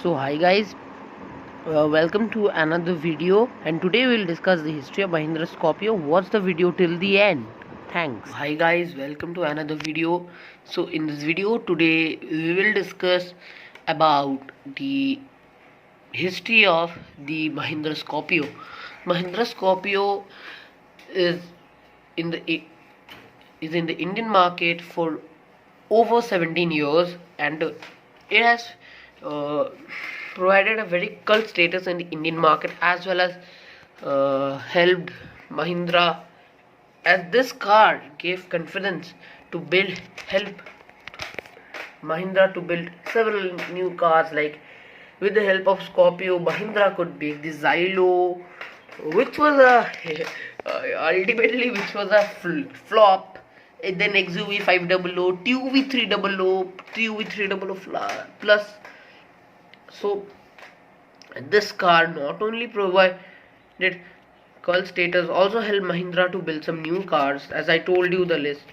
So hi guys, welcome to another video, and today we'll discuss the history of Mahindra Scorpio. Watch the video till the end. Thanks. Hi guys, welcome to another video. So in this video today we will discuss about the history of the Mahindra Scorpio. Mahindra Scorpio is in the Indian market for over 17 years, and it has uh, provided a very cult status in the Indian market, as well as helped Mahindra, as this car gave confidence to build help Mahindra to build several new cars. Like, with the help of Scorpio, Mahindra could make the Xylo, which was a ultimately which was a flop. And then XUV 500, TUV 300, TUV 300 plus. So this car not only provided cult status, also helped Mahindra to build some new cars. As I told you the list,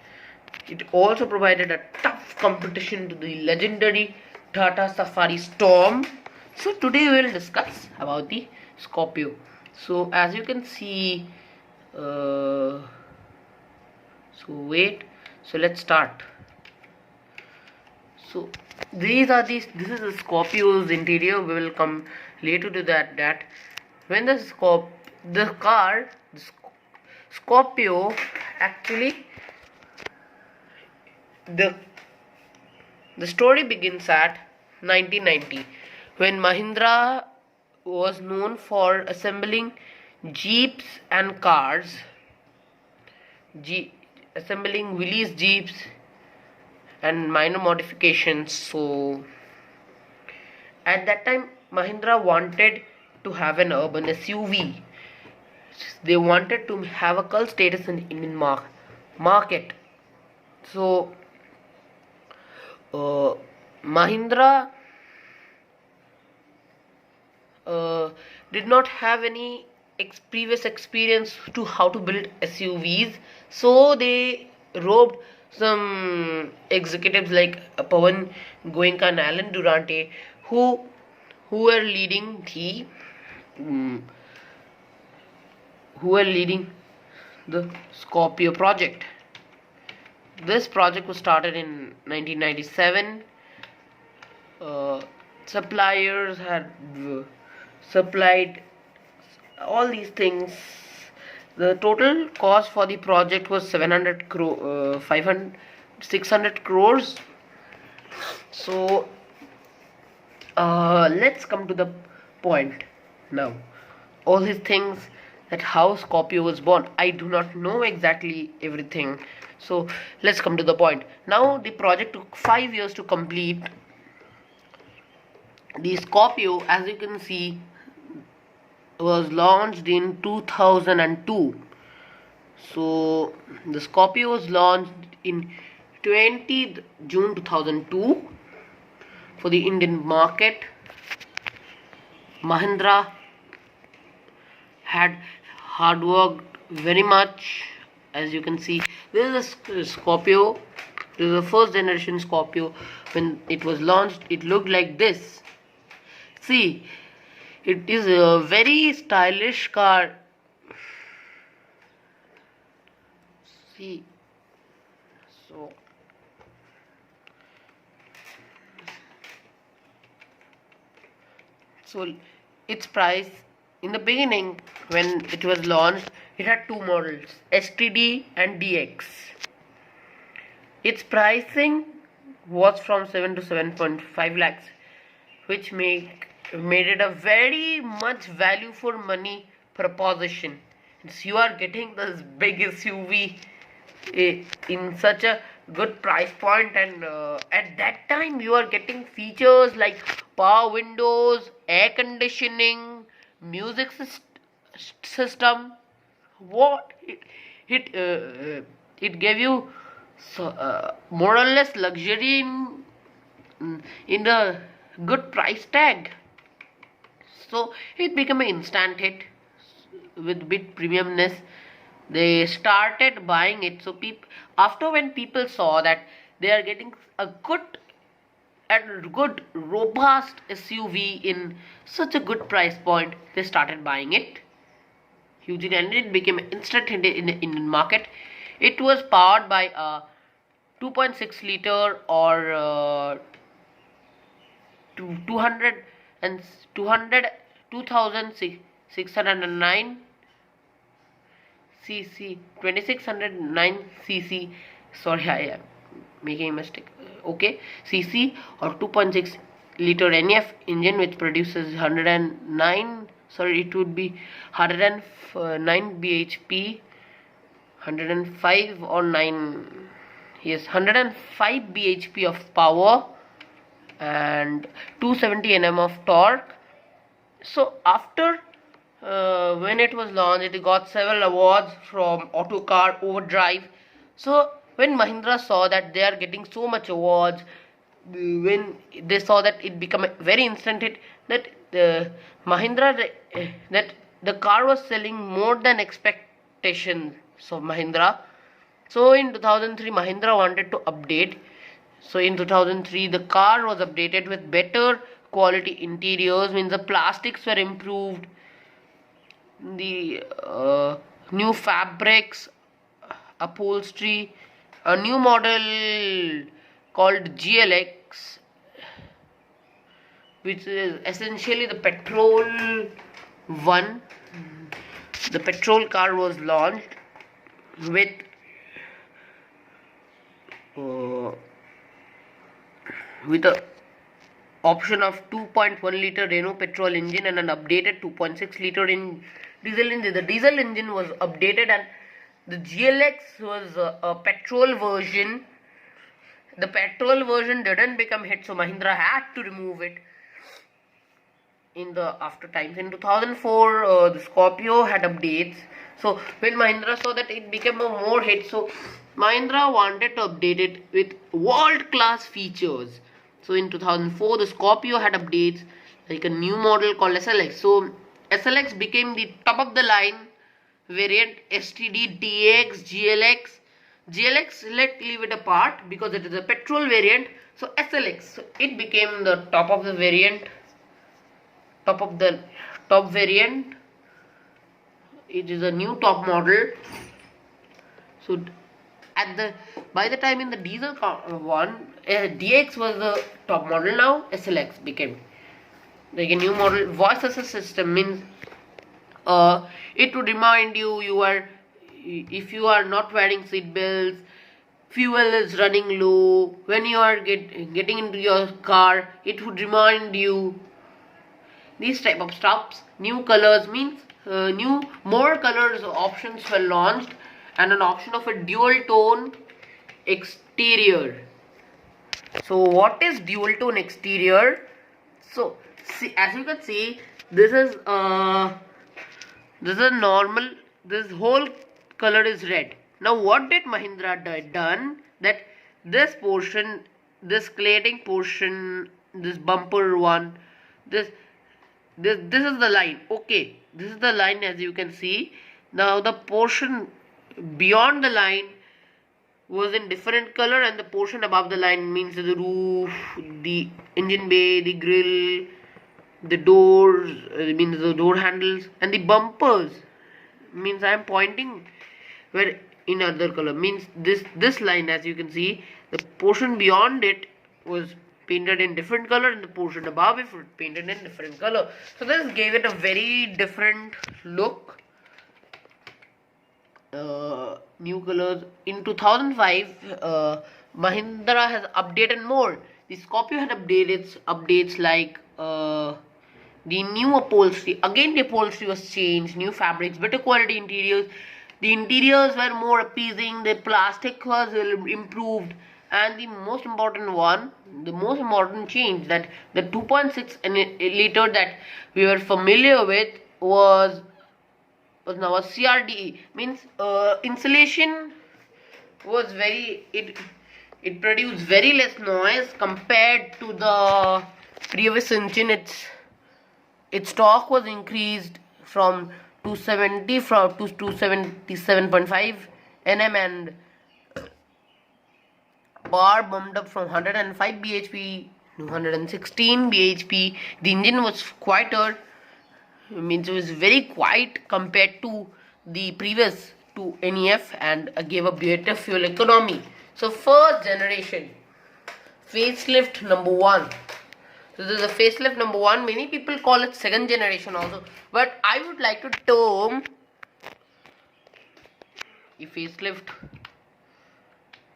it also provided a tough competition to the legendary Tata Safari Storm. So today we will discuss about the Scorpio. So as you can see, so let's start. So this is the Scorpio's interior. We will come later to that when the Scorpio actually, the story begins at 1990, when Mahindra was known for assembling jeeps and cars, assembling Willys jeeps and minor modifications. So at that time Mahindra wanted to have an urban SUV. They wanted to have a cult status in the Indian market. So Mahindra did not have any previous experience to how to build SUVs, so they roped some executives like Pawan Goenka and Alan Durante, who were leading the Scorpio project. This project was started in 1997. Suppliers had supplied all these things. The total cost for the project was 600 crores. So let's come to the point now. All these things, that how Scorpio was born, I do not know exactly everything. So let's come to the point. Now the project took 5 years to complete. The Scorpio, as you can see, was launched in 2002. So the Scorpio was launched in 20th June 2002 for the Indian market. Mahindra had hard worked very much. As you can see, this is a Scorpio. This is the first generation Scorpio. When it was launched, it looked like this. See, it is a very stylish car. See, so its price, in the beginning when it was launched, it had two models, STD and DX. Its pricing was from 7 to 7.5 lakhs, which made it a very much value for money proposition. Since you are getting this big SUV in such a good price point, and at that time you are getting features like power windows, air conditioning, music system. What it gave you, more or less luxury in the good price tag. So it became an instant hit with bit premiumness. They started buying it. So after when people saw that they are getting a good a good robust SUV in such a good price point, they started buying it hugely, and it became an instant hit in the Indian market. It was powered by a 2.6 liter or 200 and 200 2609 cc 2609 cc. Sorry, I am making a mistake. Okay, cc or 2.6 liter NF engine, which produces 109, sorry, it would be 109 bhp, 105 or 9, yes, 105 bhp of power and 270 Nm of torque. So after when it was launched, it got several awards from Autocar Overdrive. So when Mahindra saw that they are getting so much awards, when they saw that it became a very instant hit, that Mahindra, that the car was selling more than expectations of Mahindra. So in 2003, Mahindra wanted to update. So in 2003, the car was updated with better quality interiors, means the plastics were improved, the new fabrics, upholstery, a new model called GLX, which is essentially the petrol one. The petrol car was launched with a option of 2.1 liter Renault petrol engine and an updated 2.6 liter diesel engine. The diesel engine was updated, and the GLX was a petrol version. The petrol version didn't become hit, so Mahindra had to remove it in the after times. In 2004, the Scorpio had updates. So when Mahindra saw that it became a more hit, so Mahindra wanted to update it with world-class features. So in 2004, the Scorpio had updates like a new model called SLX. So SLX became the top of the line variant. STD, DX, GLX. GLX, let's leave it apart because it is a petrol variant. So SLX, so it became the top of the variant. Top variant. It is a new top model. So by the time in the diesel one, DX was the top model. Now SLX became like a new model. Voice assist system means it would remind you if you are not wearing seat belts, fuel is running low, when you are getting into your car, it would remind you these type of stuffs. New colors means more colors options were launched, and an option of a dual tone exterior. So what is dual tone exterior? So see, as you can see, this is normal. This whole color is red. Now what did Mahindra done? That this portion, this cladding portion, this bumper one, this is the line. Okay, this is the line, as you can see. Now the portion beyond the line was in different color, and the portion above the line means the roof, the engine bay, the grill, the doors, means the door handles, and the bumpers means I am pointing where in other color, means this line, as you can see, the portion beyond it was painted in different color, and the portion above it was painted in different color. So this gave it a very different look. New colors. In 2005, Mahindra has updated more. The Scorpio had updates like the new upholstery. Again, the upholstery was changed, new fabrics, better quality interiors. The interiors were more appeasing, the plastic was improved, and the most important change, that the 2.6 liter that we were familiar with was now a CRDE, means insulation was it produced very less noise compared to the previous engine. Its torque was increased from 270 to 277.5 Nm, and power bumped up from 105 bhp 216 bhp. The engine was quieter, means it was very quiet compared to the previous to NEF, and gave a better fuel economy. So first generation facelift number 1. So this is a facelift number 1. Many people call it second generation also, but I would like to term a facelift.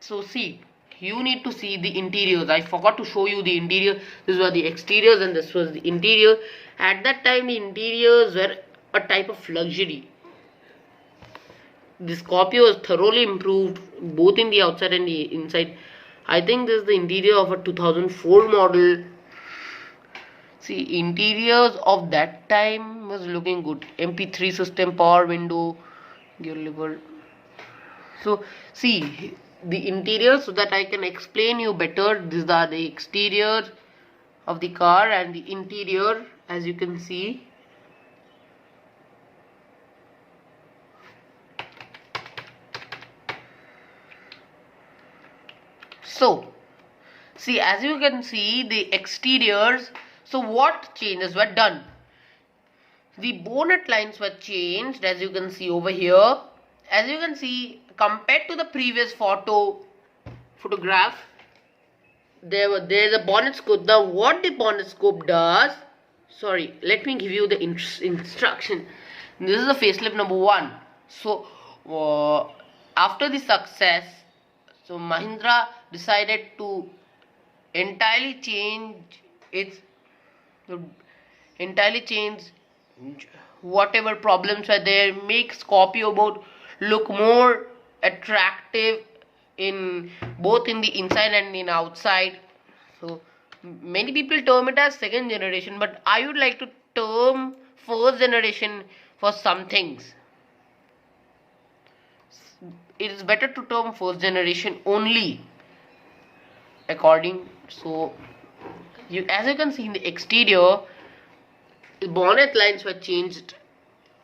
So see, you need to see the interiors. I forgot to show you the interior. This was the exteriors and this was the interior. At that time the interiors were a type of luxury. The Scorpio is thoroughly improved both in the outside and the inside. I think this is the interior of a 2004 model. See, interiors of that time was looking good. MP3 system, power window, gear lever. So see the interior, so that I can explain you better. These are the exterior of the car and the interior, as you can see. So see, as you can see the exteriors. So what changes were done? The bonnet lines were changed, as you can see over here. As you can see, compared to the previous photograph, there's a bonnet scope. Now what the bonnet scope does, sorry, let me give you the instruction. This is the facelift number 1. So after the success, so Mahindra decided to entirely change whatever problems were there, make Scorpio both look more attractive in both in the inside and in outside. So many people term it as second generation, but I would like to term first generation for some things. It is better to term first generation only, according. So as you can see in the exterior, the bonnet lines were changed,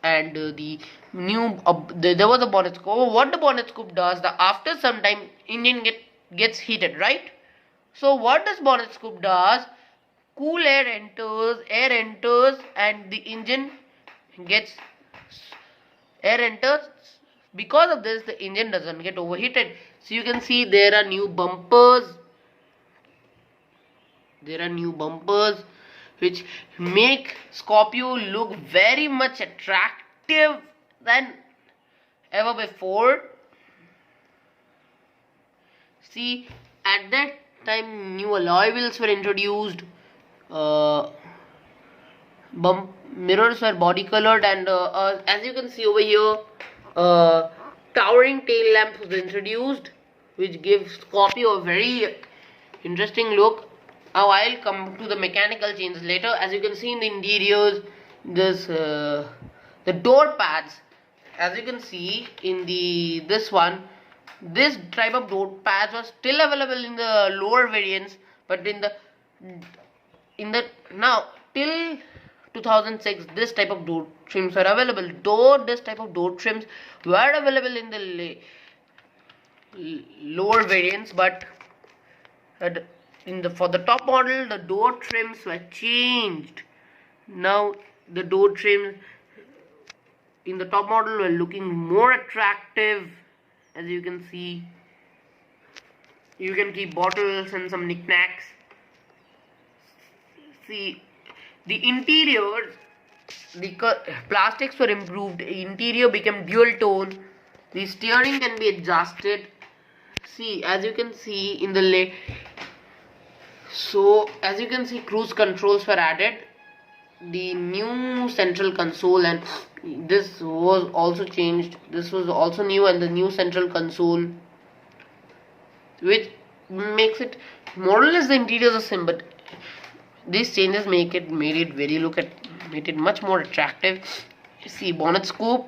and the new there was a bonnet scope. What the bonnet scope does, after some time engine gets heated, right? So what this bonnet scope does, cool air enters and the engine gets air enters. Because of this, the engine doesn't get overheated. So you can see there are new bumpers. Which make Scorpio look very much attractive than ever before. See, at that time new alloy wheels were introduced, mirrors were body colored, and as you can see over here, towering tail lamp was introduced, which gives Scorpio a very interesting look. Now I'll come to the mechanical changes later. As you can see in the interiors, this the door pads. As you can see in this one, this type of door pads was still available in the lower variants, but in the now till 2006, this type of door trims were available. Though this type of door trims were available in the lower variants, but for the top model, the door trims were changed. Now the door trims in the top model were looking more attractive. As you can see, you can keep bottles and some knickknacks. See, the interior, the plastics were improved. The interior became dual tone. The steering can be adjusted. See, as you can see in the so as you can see, cruise controls were added. The new central console, and this was also changed. This was also new, and the new central console, which makes it more or less the interiors are same, but these changes made it much more attractive. See, bonnet scoop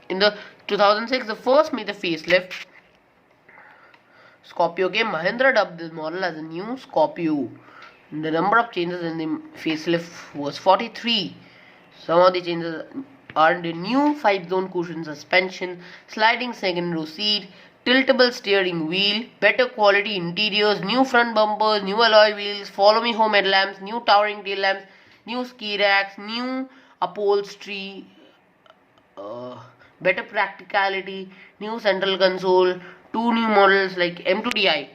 in the 2006, the first made the facelift. Scorpio came. Mahindra dubbed this model as a new Scorpio. The number of changes in the facelift was 43. Some of the changes are the new 5-zone cushion suspension, sliding second row seat, tiltable steering wheel, better quality interiors, new front bumpers, new alloy wheels, follow me home headlamps, new towering tail lamps, new ski racks, new upholstery, better practicality, new central console, two new models like M2Di.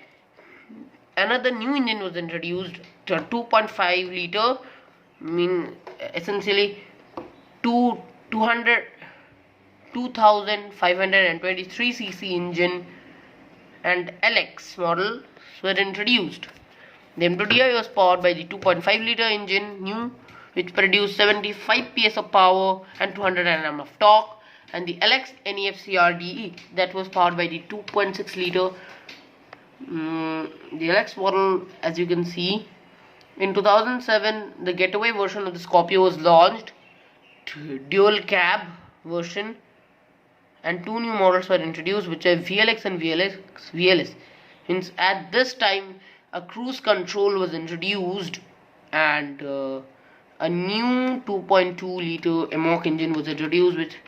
Another new engine was introduced, the 2.5 liter, essentially two 200 2523cc engine and LX models were introduced. The M2Di was powered by the 2.5 liter engine, new, which produced 75 PS of power and 200 Nm of torque, and the LX NEFCRDE that was powered by the 2.6 liter. The LX model, as you can see, in 2007 the getaway version of the Scorpio was launched, dual cab version, and two new models were introduced, which are VLX and VLS. Means at this time a cruise control was introduced, and a new 2.2 liter Emoc engine was introduced, which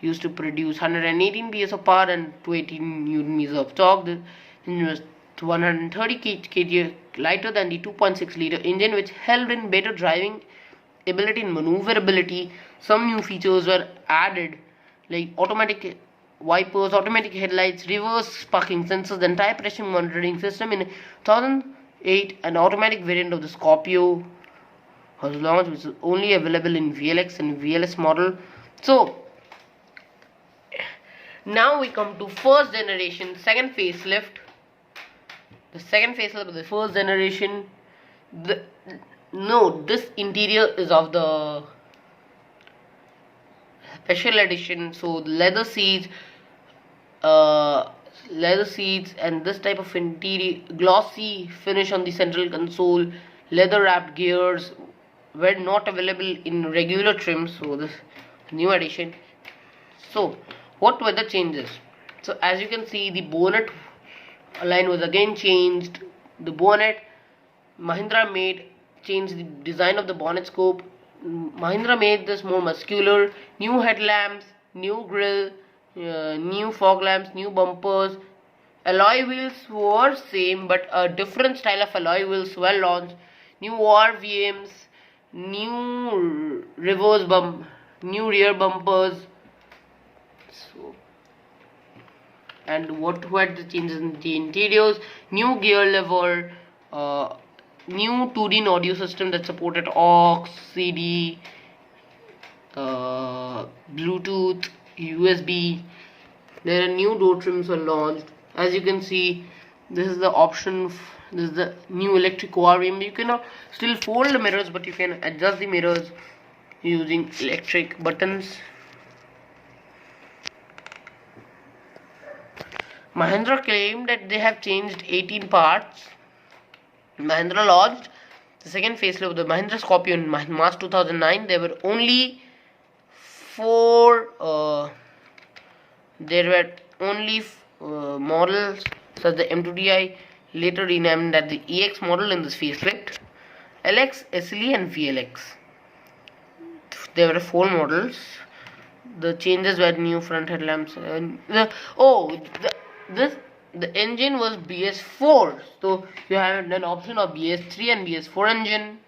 used to produce 118 PS of power and 218 Nm of torque. The engine was 130 kg lighter than the 2.6 liter engine, which helped in better driving ability and maneuverability. Some new features were added, like automatic wipers, automatic headlights, reverse parking sensors, and tire pressure monitoring system. In 2008, an automatic variant of the Scorpio was launched, which is only available in VLX and VLS model. So now we come to first generation, second facelift. The second facelift of the first generation. This interior is of the special edition. So the leather seats, and this type of interior, glossy finish on the central console, leather wrapped gears were not available in regular trims. So this new addition. So what were the changes? So as you can see, the bonnet line was again changed. The bonnet, Mahindra changed the design of the bonnet scope. Mahindra made this more muscular. New headlamps, new grille, new fog lamps, new bumpers. Alloy wheels were same, but a different style of alloy wheels were launched. New RVMs, new reverse bump, new rear bumpers. So, and what were the changes in the interiors? New gear lever, new 2D audio system that supported aux, CD, Bluetooth, USB. There are new door trims were launched. As you can see, this is the option. This is the new electric ORVM. You cannot still fold the mirrors, but you can adjust the mirrors using electric buttons. Mahindra claimed that they have changed 18 parts. Mahindra launched the second facelift of the Mahindra Scorpio in March 2009. There were only models, such as the M2Di, later renamed as the EX model in this facelift, LX, SLE, and VLX. There were 4 models. The changes were new front headlamps. The engine was BS4, so you have an option of BS3 and BS4 engine.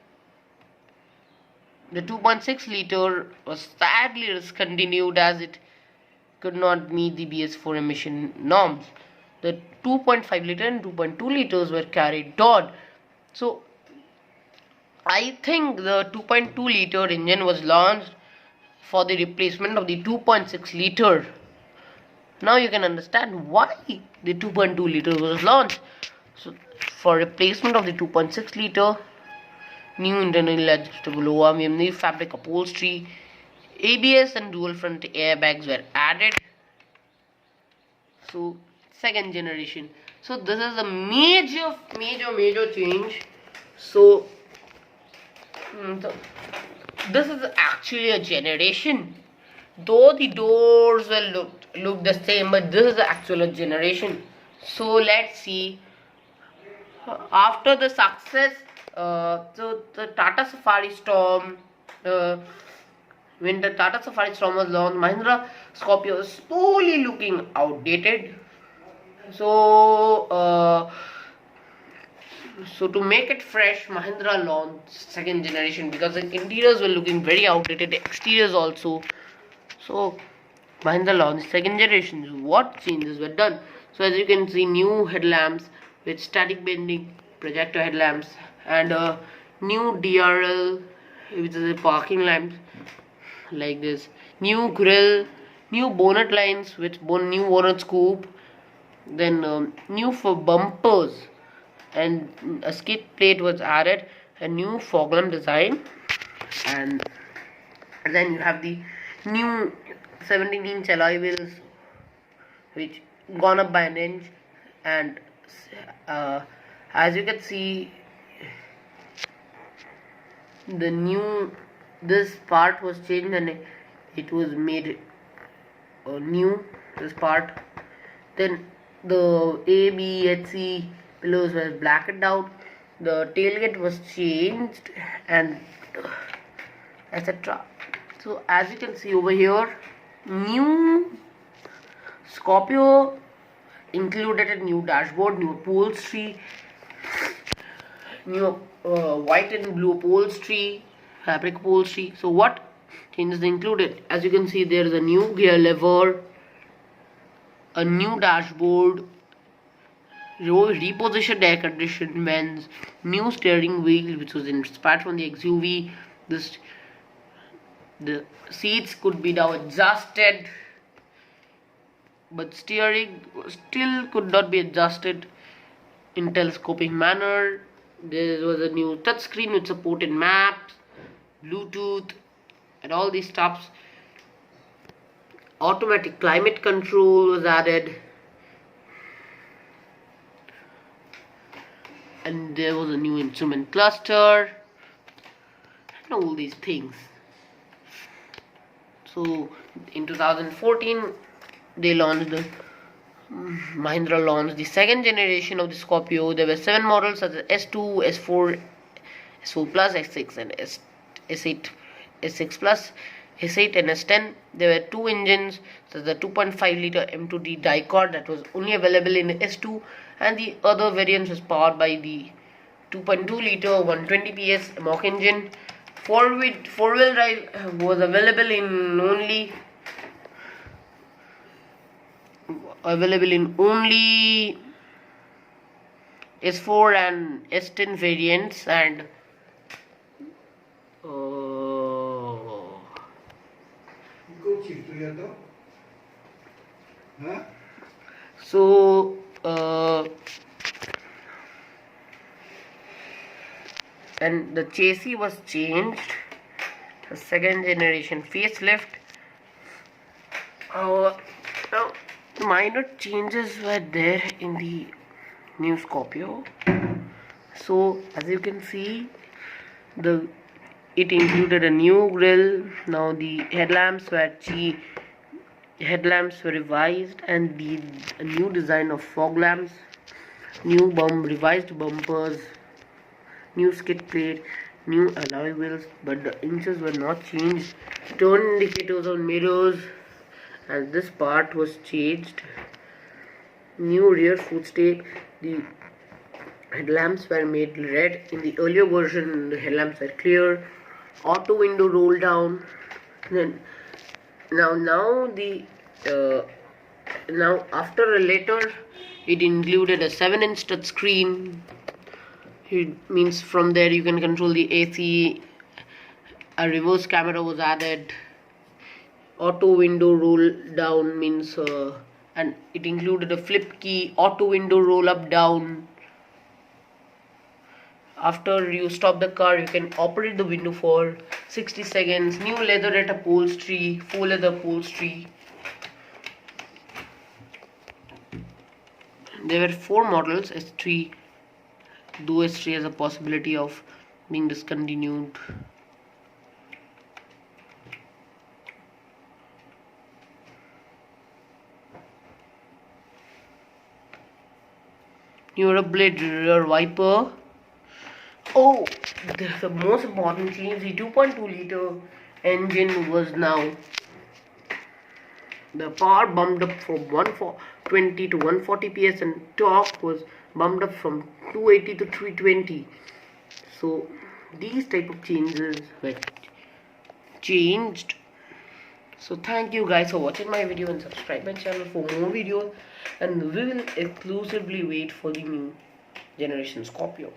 The 2.6 liter was sadly discontinued as it could not meet the BS4 emission norms. The 2.5 liter and 2.2 liters were carried on. So I think the 2.2 liter engine was launched for the replacement of the 2.6 liter. Now you can understand why the 2.2 liter was launched. So for replacement of the 2.6 liter, new internally adjustable ORVM, new fabric upholstery, ABS and dual front airbags were added. So second generation. So this is a major change. So this is actually a generation. Though the doors will look the same, but this is the actual generation. So let's see. After the success, so the Tata Safari Storm, when the Tata Safari Storm was launched, Mahindra Scorpio is slowly looking outdated. So so to make it fresh, Mahindra launched second generation because the interiors were looking very outdated, exteriors also. So Mahindra launched second generation. What changes were done? So as you can see, new headlamps with static bending, projector headlamps, and a new DRL, which is a parking lamp like this. New grille, new bonnet lines with new bonnet scoop. Then new for bumpers, and a skid plate was added. A new fog lamp design, and then you have the new 17-inch alloy wheels, which gone up by an inch, and as you can see, the new this part was changed and it was made new, this part. Then the A, B, H, C pillows were blackened out. The tailgate was changed, and etc. So as you can see over here, new Scorpio included a new dashboard, new upholstery, new white and blue upholstery, fabric upholstery. So what changes included? As you can see, there is a new gear lever, a new dashboard, repositioned air conditioned vents, new steering wheel which was inspired from the XUV. The seats could be now adjusted, but steering still could not be adjusted in telescoping manner. There was a new touchscreen which supported maps, Bluetooth, and all these stuffs. Automatic climate control was added, and there was a new instrument cluster, and all these things. So in 2014, they launched the Mahindra launched the second generation of the Scorpio. There were 7 models such as S2, S4, S4 Plus, S6, and S8, S6 Plus, S8, and S10. There were 2 engines, such as the 2.5 liter M2D Dicot that was only available in S2, and the other variants was powered by the 2.2 liter 120 PS Mach engine. Four-wheel drive was available in only S4 and S10 variants, and so and the chassis was changed, the second generation facelift. Now minor changes were there in the new Scorpio. So as you can see, it included a new grille. Now the headlamps were revised, and a new design of fog lamps, new revised bumpers, new skid plate, new alloy wheels, but the inches were not changed. Turn indicators on mirrors, and this part was changed. New rear footstep. The headlamps were made red. In the earlier version, the headlamps were clear. Auto window roll down. Then now after a later, it included a 7-inch touch screen. It means from there you can control the AC. A reverse camera was added. Auto window roll down means and it included a flip key. Auto window roll up down. After you stop the car, you can operate the window for 60 seconds. New leatherette upholstery, faux leather upholstery. There were 4 models, S3, though S3 has a possibility of being discontinued. New blade rear wiper. Oh, the most important change, the 2.2 liter engine was now, the power bumped up from 120 to 140 PS, and torque was bumped up from 280 to 320. So these type of changes were changed. So thank you guys for watching my video, and subscribe my channel for more videos, and we will exclusively wait for the new generation Scorpio.